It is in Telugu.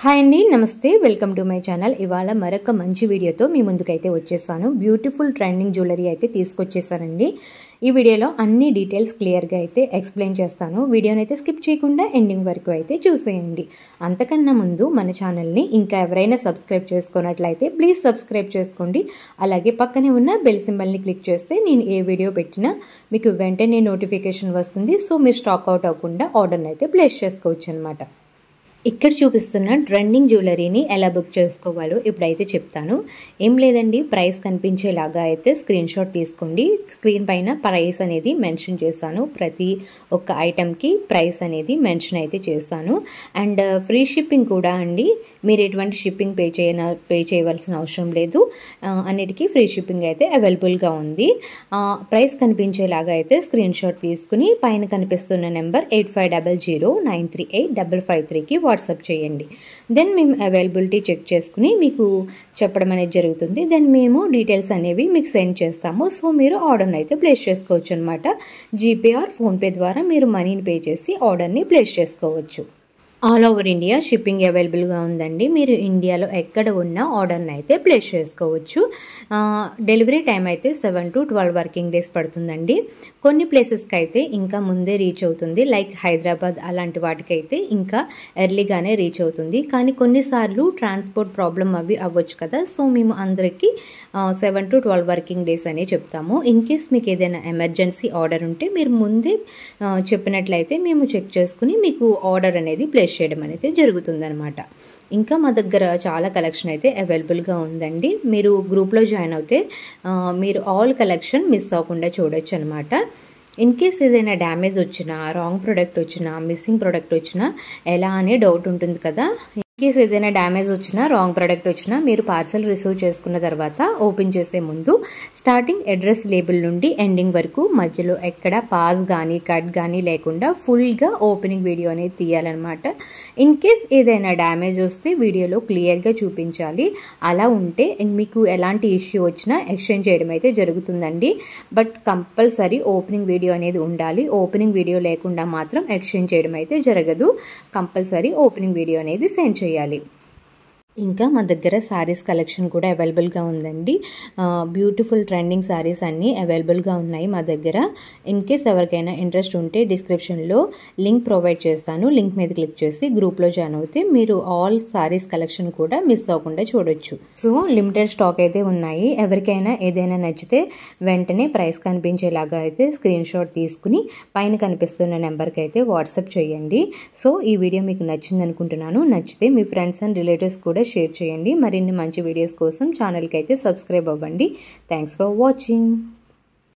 హాయ్ అండి, నమస్తే. Welcome to my channel. ఇవాళ మరొక మంచి వీడియోతో మీ ముందుకైతే వచ్చేసాను. బ్యూటిఫుల్ ట్రెండింగ్ జ్యువెలరీ అయితే తీసుకొచ్చేసానండి. ఈ వీడియోలో అన్ని డీటెయిల్స్ క్లియర్గా అయితే ఎక్స్ప్లెయిన్ చేస్తాను. వీడియోని అయితే స్కిప్ చేయకుండా ఎండింగ్ వరకు అయితే చూసేయండి. అంతకన్నా ముందు మన ఛానల్ని ఇంకా ఎవరైనా సబ్స్క్రైబ్ చేసుకున్నట్లయితే ప్లీజ్ సబ్స్క్రైబ్ చేసుకోండి. అలాగే పక్కనే ఉన్న బెల్ సింబల్ని క్లిక్ చేస్తే నేను ఏ వీడియో పెట్టినా మీకు వెంటనే నోటిఫికేషన్ వస్తుంది. సో మీరు స్టాక్ అవుట్ అవ్వకుండా ఆర్డర్ని అయితే ప్లేస్ చేసుకోవచ్చు అనమాట. ఇక్కడ చూపిస్తున్న ట్రెండింగ్ జ్యువెలరీని ఎలా బుక్ చేసుకోవాలో ఇప్పుడైతే చెప్తాను. ఏం లేదండి, ప్రైస్ కనిపించేలాగా అయితే స్క్రీన్ షాట్ తీసుకోండి. స్క్రీన్ పైన ప్రైస్ అనేది మెన్షన్ చేశాను. ప్రతి ఒక్క ఐటెంకి ప్రైస్ అనేది మెన్షన్ అయితే చేశాను. అండ్ ఫ్రీ షిప్పింగ్ కూడా అండి. మీరు ఎటువంటి షిప్పింగ్ పే చేయవలసిన అవసరం లేదు. అన్నిటికీ ఫ్రీ షిప్పింగ్ అయితే అవైలబుల్గా ఉంది. ప్రైస్ కనిపించేలాగా అయితే స్క్రీన్ షాట్ తీసుకుని పైన కనిపిస్తున్న నెంబర్ 8500938553కి వాట్సాప్ చేయండి. దెన్ మేము అవైలబిలిటీ చెక్ చేసుకుని మీకు చెప్పడం అనేది జరుగుతుంది. దెన్ మేము డీటెయిల్స్ అనేవి మీకు సెండ్ చేస్తాము. సో మీరు ఆర్డర్ని అయితే ప్లేస్ చేసుకోవచ్చు అనమాట. జీపే ఆర్ ఫోన్పే ద్వారా మీరు మనీని పే చేసి ఆర్డర్ని ప్లేస్ చేసుకోవచ్చు. ఆల్ ఓవర్ ఇండియా షిప్పింగ్ అవైలబుల్గా ఉందండి. మీరు ఇండియాలో ఎక్కడ ఉన్నా ఆర్డర్ని అయితే ప్లేస్ చేసుకోవచ్చు. డెలివరీ టైం అయితే 7 to 12 వర్కింగ్ డేస్ పడుతుందండి. కొన్ని ప్లేసెస్కి అయితే ఇంకా ముందే రీచ్ అవుతుంది. లైక్ హైదరాబాద్ అలాంటి వాటికైతే ఇంకా ఎర్లీగానే రీచ్ అవుతుంది. కానీ కొన్నిసార్లు ట్రాన్స్పోర్ట్ ప్రాబ్లం అవి అవ్వచ్చు కదా. సో మేము అందరికీ 7 to 12 వర్కింగ్ డేస్ అనే చెప్తాము. ఇన్ కేస్ మీకు ఏదైనా ఎమర్జెన్సీ ఆర్డర్ ఉంటే మీరు ముందే చెప్పినట్లయితే మేము చెక్ చేసుకుని మీకు ఆర్డర్ అనేది ప్లేస్ చేయడం అనేది జరుగుతుందన్నమాట. ఇంకా మా దగ్గర చాలా కలెక్షన్ అయితే అవైలబుల్గా ఉందండి. మీరు గ్రూప్లో జాయిన్ అవుతే మీరు ఆల్ కలెక్షన్ మిస్ అవ్వకుండా చూడొచ్చు అనమాట. ఇన్ కేస్ ఏదైనా డ్యామేజ్ వచ్చినా, రాంగ్ ప్రోడక్ట్ వచ్చినా, మిస్సింగ్ ప్రోడక్ట్ వచ్చినా ఎలా అనే డౌట్ ఉంటుంది కదా. కేస్ ఏదైనా డ్యామేజ్ వచ్చినా, రాంగ్ ప్రోడక్ట్ వచ్చినా మీరు పార్సల్ రిసీవ్ చేసుకున్న తర్వాత ఓపెన్ చేసే ముందు స్టార్టింగ్ అడ్రస్ లేబుల్ నుండి ఎండింగ్ వరకు మధ్యలో ఎక్కడ పాస్ కానీ కట్ కానీ లేకుండా ఫుల్గా ఓపెనింగ్ వీడియో అనేది తీయాలన్నమాట. ఇన్ కేస్ ఏదైనా డ్యామేజ్ వస్తే వీడియోలో క్లియర్గా చూపించాలి. అలా ఉంటే మీకు ఎలాంటి ఇష్యూ వచ్చినా ఎక్స్చేంజ్ చేయడం అయితే జరుగుతుందండి. బట్ కంపల్సరీ ఓపెనింగ్ వీడియో అనేది ఉండాలి. ఓపెనింగ్ వీడియో లేకుండా మాత్రం ఎక్స్చేంజ్ చేయడం అయితే జరగదు. కంపల్సరీ ఓపెనింగ్ వీడియో అనేది సెండ్ చేయాలి. ఇంకా మా దగ్గర శారీస్ కలెక్షన్ కూడా అవైలబుల్గా ఉందండి. బ్యూటిఫుల్ ట్రెండింగ్ శారీస్ అన్నీ అవైలబుల్గా ఉన్నాయి మా దగ్గర. ఇన్ కేస్ ఎవరికైనా ఇంట్రెస్ట్ ఉంటే డిస్క్రిప్షన్లో లింక్ ప్రొవైడ్ చేస్తాను. లింక్ మీద క్లిక్ చేసి గ్రూప్లో జాయిన్ అవుతే మీరు ఆల్ శారీస్ కలెక్షన్ కూడా మిస్ అవ్వకుండా చూడొచ్చు. సో లిమిటెడ్ స్టాక్ అయితే ఉన్నాయి. ఎవరికైనా ఏదైనా నచ్చితే వెంటనే ప్రైస్ కనిపించేలాగా అయితే స్క్రీన్ షాట్ తీసుకుని పైన కనిపిస్తున్న నెంబర్కి అయితే వాట్సాప్ చేయండి. సో ఈ వీడియో మీకు నచ్చింది అనుకుంటున్నాను. నచ్చితే మీ ఫ్రెండ్స్ అండ్ రిలేటివ్స్ కూడా షేర్ చేయండి. మరిన్ని మంచి వీడియోస్ కోసం ఛానల్కి అయితే సబ్స్క్రైబ్ అవ్వండి. Thanks for watching.